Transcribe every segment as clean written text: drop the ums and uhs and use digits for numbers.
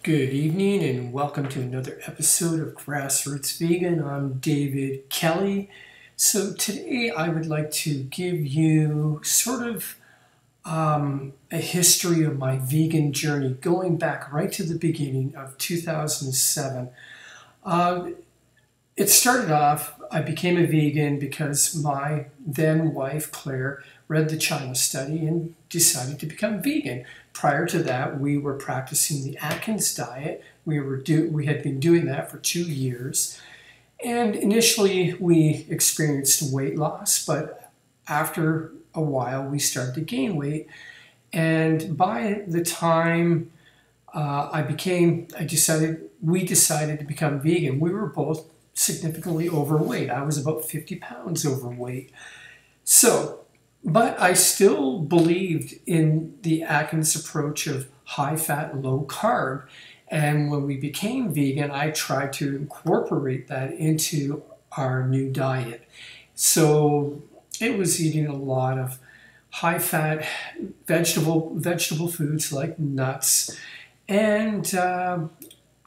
Good evening and welcome to another episode of Grassroots Vegan. I'm David Kelly. So today I would like to give you sort of a history of my vegan journey going back right to the beginning of 2007. It started off, I became a vegan because my then wife, Claire, read the China study and decided to become vegan. Prior to that, we were practicing the Atkins diet. We had been doing that for 2 years. And initially, we experienced weight loss, but after a while, we started to gain weight. And by the time we decided to become vegan, we were both significantly overweight. I was about 50 pounds overweight. But I still believed in the Atkins approach of high fat, low carb. And when we became vegan, I tried to incorporate that into our new diet. So it was eating a lot of high fat vegetable foods like nuts and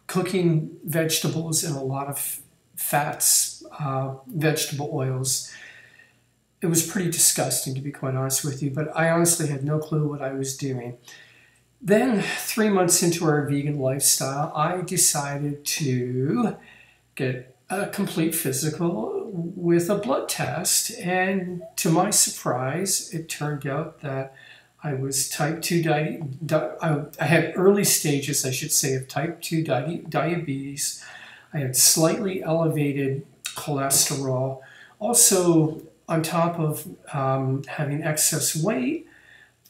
cooking vegetables in a lot of fats, vegetable oils. It was pretty disgusting, to be quite honest with you, but I honestly had no clue what I was doing. Then, 3 months into our vegan lifestyle, I decided to get a complete physical with a blood test, and to my surprise, it turned out that I was type 2 I had early stages, I should say, of type 2 diabetes. I had slightly elevated cholesterol. Also, on top of having excess weight,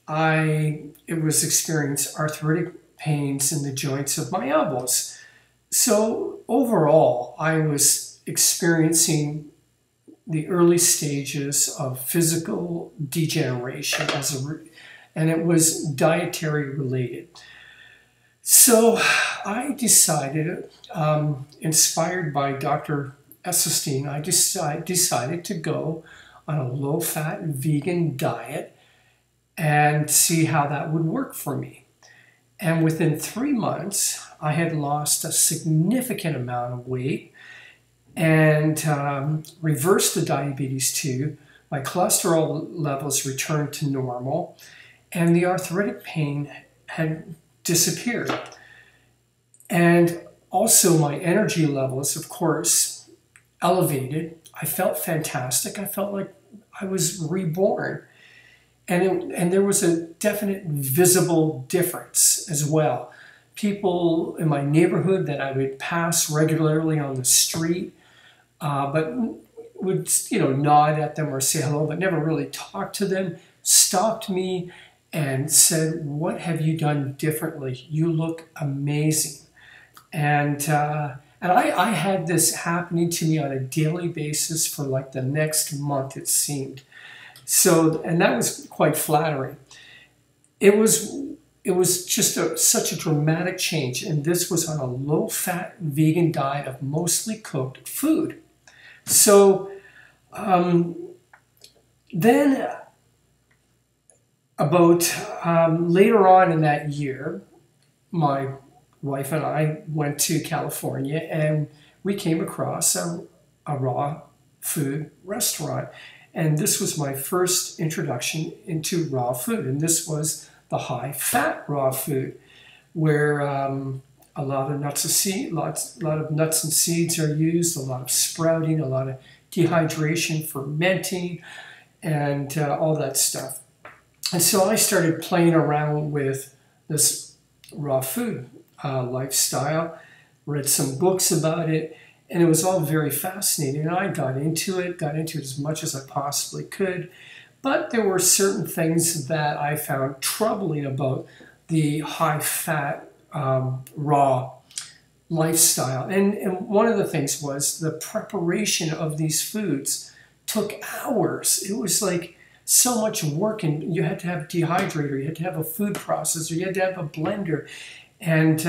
I was experiencing arthritic pains in the joints of my elbows. So overall, I was experiencing the early stages of physical degeneration and it was dietary related. So I decided, inspired by Dr. Esselstyn, I decided to go on a low-fat vegan diet and see how that would work for me. And within 3 months, I had lost a significant amount of weight and reversed the diabetes too. My cholesterol levels returned to normal and the arthritic pain had disappeared. And also my energy levels, of course, elevated. I felt fantastic. I felt like I was reborn. And there was a definite visible difference as well. People in my neighborhood that I would pass regularly on the street, but would nod at them or say hello, but never really talk to them, stopped me and said, "What have you done differently? You look amazing." And I had this happening to me on a daily basis for like the next month, it seemed. So, and that was quite flattering. It was just such a dramatic change, and this was on a low-fat vegan diet of mostly cooked food. So then about later on in that year, my wife and I went to California and we came across a raw food restaurant. And this was my first introduction into raw food. And this was the high-fat raw food, where a lot of nuts and seeds are used, a lot of sprouting, a lot of dehydration, fermenting, and all that stuff. And so I started playing around with this raw food lifestyle, read some books about it, and it was all very fascinating. And I got into it as much as I possibly could. But there were certain things that I found troubling about the high-fat raw lifestyle. And one of the things was the preparation of these foods took hours. It was like so much work, and you had to have a dehydrator, you had to have a food processor, you had to have a blender, and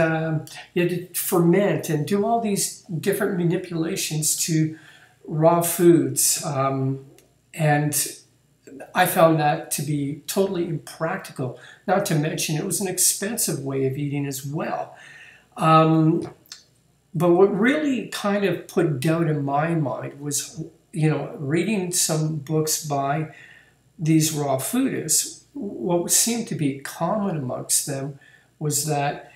you had to ferment and do all these different manipulations to raw foods. And I found that to be totally impractical. Not to mention, it was an expensive way of eating as well. But what really kind of put doubt in my mind was, reading some books by these raw foodists. What seemed to be common amongst them was that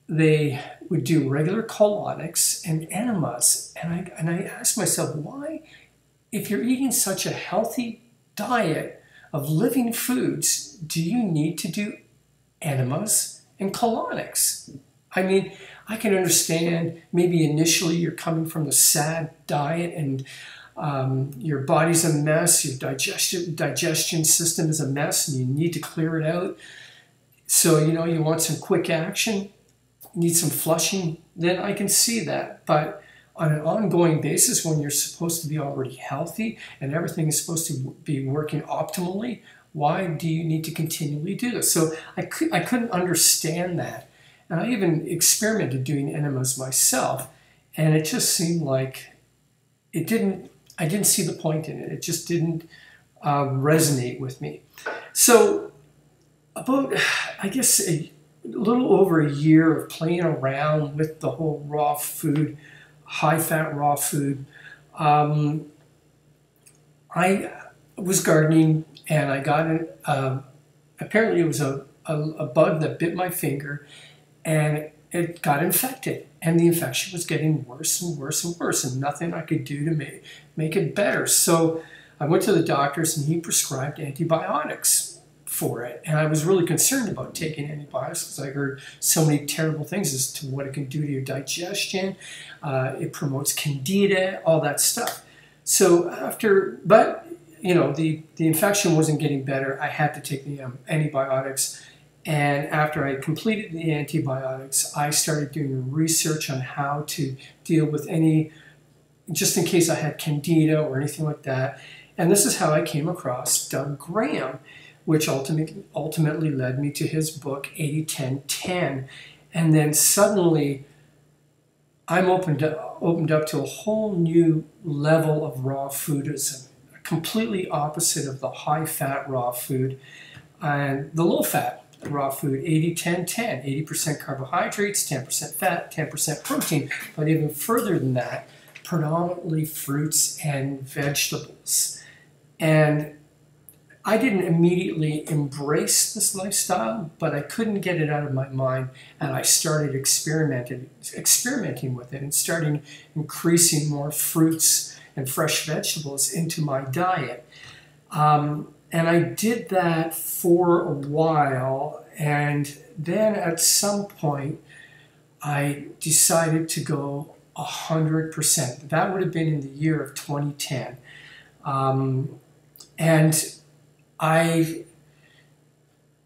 they would do regular colonics and enemas. And I asked myself, why, if you're eating such a healthy diet of living foods, do you need to do enemas and colonics? I mean, I can understand maybe initially you're coming from the SAD diet and your body's a mess, your digestion system is a mess, and you need to clear it out. So, you want some quick action, need some flushing, then I can see that. But on an ongoing basis, when you're supposed to be already healthy and everything is supposed to be working optimally, why do you need to continually do this? So I couldn't understand that. And I even experimented doing enemas myself, and it just seemed like I didn't see the point in it. It just didn't resonate with me. So about, I guess, a little over a year of playing around with the whole raw food, high-fat raw food, I was gardening, and I got apparently it was a bug that bit my finger, and it got infected. And the infection was getting worse and worse and worse, and nothing I could do to make it better. So I went to the doctors, and he prescribed antibiotics for it. And I was really concerned about taking antibiotics because I heard so many terrible things as to what it can do to your digestion. It promotes candida, all that stuff. So but the infection wasn't getting better. I had to take the antibiotics. And after I completed the antibiotics, I started doing research on how to deal with just in case I had candida or anything like that. And this is how I came across Doug Graham, which ultimately led me to his book, 80-10-10. And then suddenly, I'm opened up to a whole new level of raw foodism, completely opposite of the high-fat raw food and the low-fat raw food, 80-10-10, 80% carbohydrates, 10% fat, 10% protein, but even further than that, predominantly fruits and vegetables. And I didn't immediately embrace this lifestyle, but I couldn't get it out of my mind, and I started experimenting with it and starting increasing more fruits and fresh vegetables into my diet. And I did that for a while, and then at some point I decided to go 100%. That would have been in the year of 2010. And I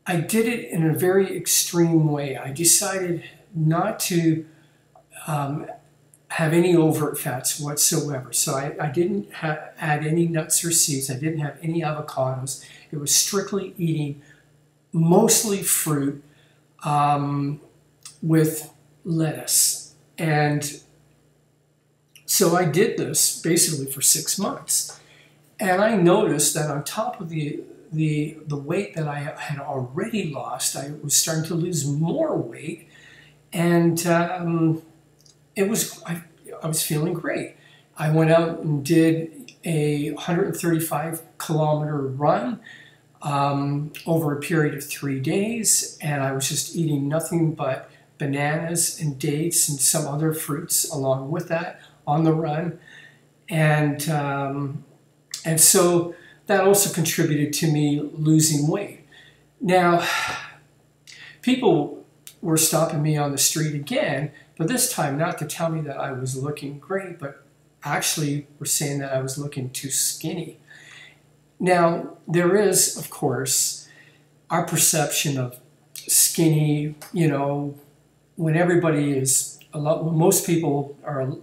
did it in a very extreme way. I decided not to have any overt fats whatsoever. So I didn't add any nuts or seeds. I didn't have any avocados. It was strictly eating mostly fruit with lettuce. And so I did this basically for 6 months. And I noticed that on top of the weight that I had already lost, I was starting to lose more weight. And I was feeling great. I went out and did a 135-kilometer run over a period of 3 days, and I was just eating nothing but bananas and dates and some other fruits along with that on the run. And so that also contributed to me losing weight. Now, people were stopping me on the street again, but this time not to tell me that I was looking great, but actually were saying that I was looking too skinny. Now, there is, of course, our perception of skinny, when everybody is, when most people are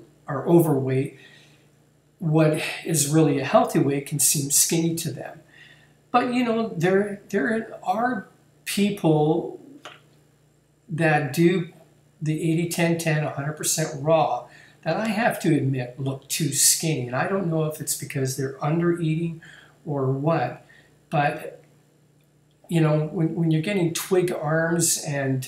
overweight, what is really a healthy weight can seem skinny to them. But, there are people that do the 80-10-10, 100% raw, that I have to admit look too skinny. And I don't know if it's because they're under eating or what, but when you're getting twig arms and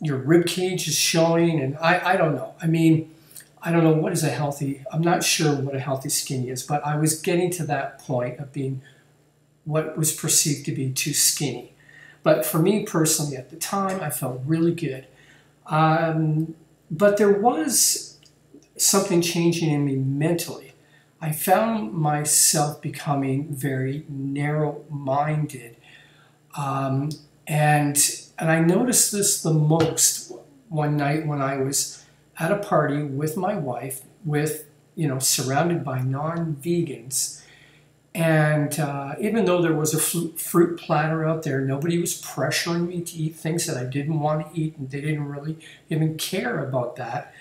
your rib cage is showing, and I don't know. I mean, I don't know what is a healthy, I'm not sure what a healthy skinny is, but I was getting to that point of being what was perceived to be too skinny. But for me personally, at the time, I felt really good. But there was something changing in me mentally. I found myself becoming very narrow-minded. And I noticed this the most one night when I was at a party with my wife, surrounded by non-vegans. And even though there was a fruit platter out there, nobody was pressuring me to eat things that I didn't want to eat, and they didn't really even care about that.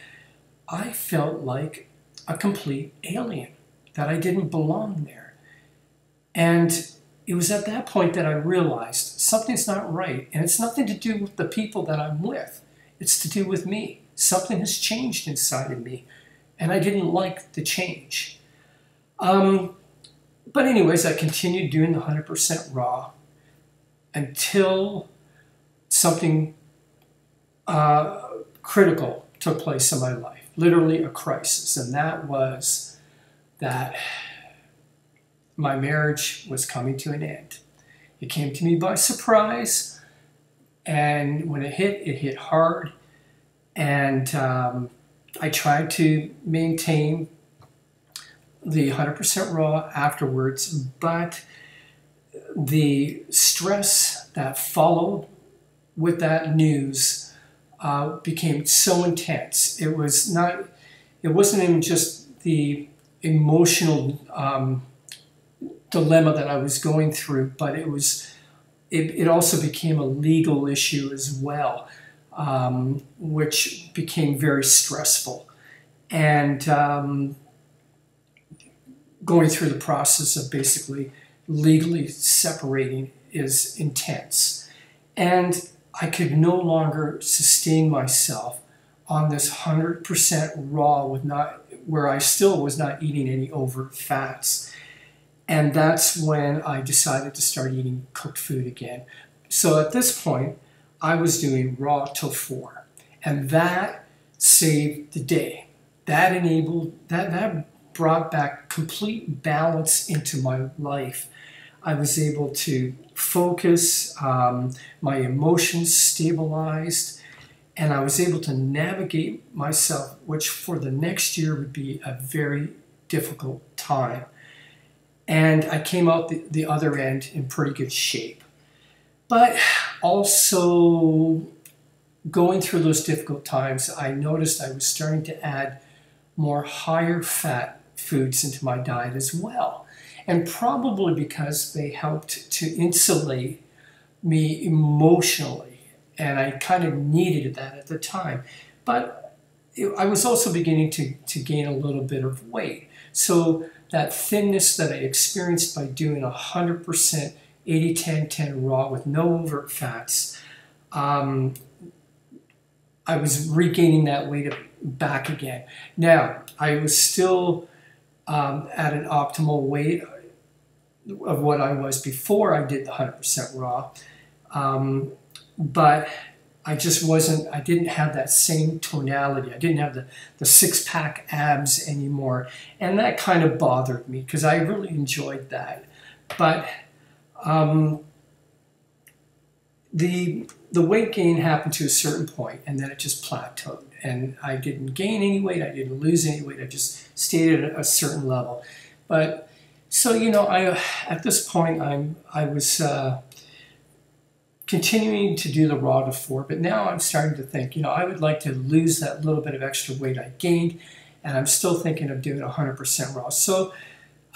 I felt like a complete alien, that I didn't belong there. And it was at that point that I realized something's not right, and it's nothing to do with the people that I'm with. It's to do with me. Something has changed inside of me, and I didn't like the change. But anyways, I continued doing the 100% raw until something critical took place in my life, literally a crisis, and that was that my marriage was coming to an end. It came to me by surprise, and when it hit hard, and I tried to maintain the 100% raw afterwards, but the stress that followed with that news became so intense. It wasn't even just the emotional dilemma that I was going through, but it also became a legal issue as well, which became very stressful. And going through the process of basically legally separating is intense. And I could no longer sustain myself on this 100% raw where I still was not eating any overt fats. And that's when I decided to start eating cooked food again. So at this point, I was doing raw till 4. And that saved the day. That brought back complete balance into my life. I was able to focus, my emotions stabilized, and I was able to navigate myself, which for the next year would be a very difficult time. And I came out the other end in pretty good shape. But also going through those difficult times, I noticed I was starting to add more higher fat foods into my diet as well. And probably because they helped to insulate me emotionally. And I kind of needed that at the time. But I was also beginning to gain a little bit of weight. So that thinness that I experienced by doing 100% 80-10-10 raw with no overt fats, I was regaining that weight back again. Now, I was still at an optimal weight of what I was before I did the 100% raw, but I didn't have that same tonality. I didn't have the six-pack abs anymore, and that kind of bothered me because I really enjoyed that. But the weight gain happened to a certain point, and then it just plateaued. And I didn't gain any weight, I didn't lose any weight, I just stayed at a certain level. But so, at this point, I was continuing to do the raw to 4, but now I'm starting to think, I would like to lose that little bit of extra weight I gained, and I'm still thinking of doing 100% raw. So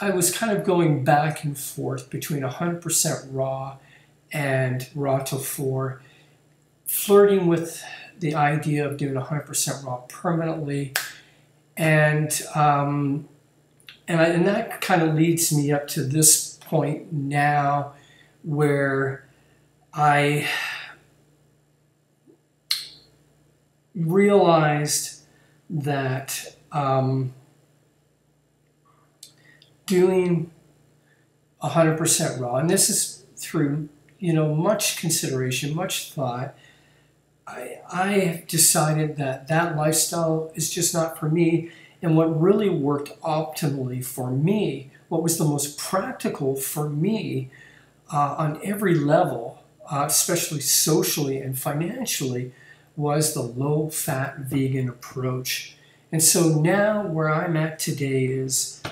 I was kind of going back and forth between 100% raw and raw till 4, flirting with the idea of doing 100% raw permanently, and that kind of leads me up to this point now, where I realized that doing 100% raw, and this is through much consideration, much thought, I have decided that that lifestyle is just not for me. And what really worked optimally for me, what was the most practical for me on every level, especially socially and financially, was the low-fat vegan approach. And so now where I'm at today is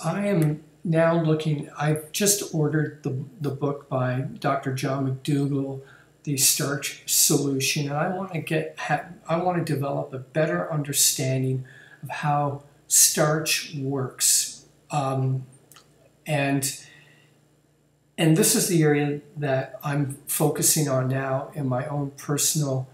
I am now looking, I've just ordered the book by Dr. John Mcdougall, the Starch Solution, and I want to develop a better understanding of how starch works. And this is the area that I'm focusing on now in my own personal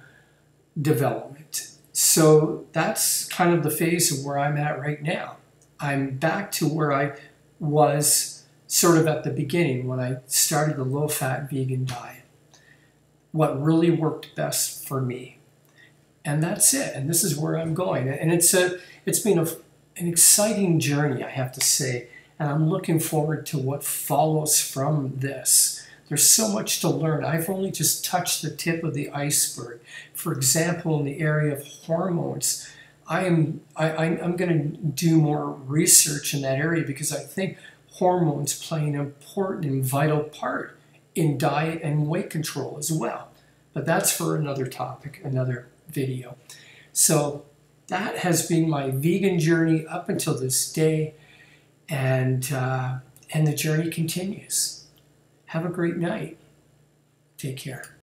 development. So that's kind of the phase of where I'm at right now. I'm back to where I was sort of at the beginning when I started the low-fat vegan diet. What really worked best for me. And that's it. And this is where I'm going. And it's been an exciting journey, I have to say. And I'm looking forward to what follows from this. There's so much to learn. I've only just touched the tip of the iceberg. For example, in the area of hormones, I'm going to do more research in that area because I think hormones play an important and vital part in diet and weight control as well. But that's for another topic, another video. So that has been my vegan journey up until this day, and the journey continues. Have a great night. Take care.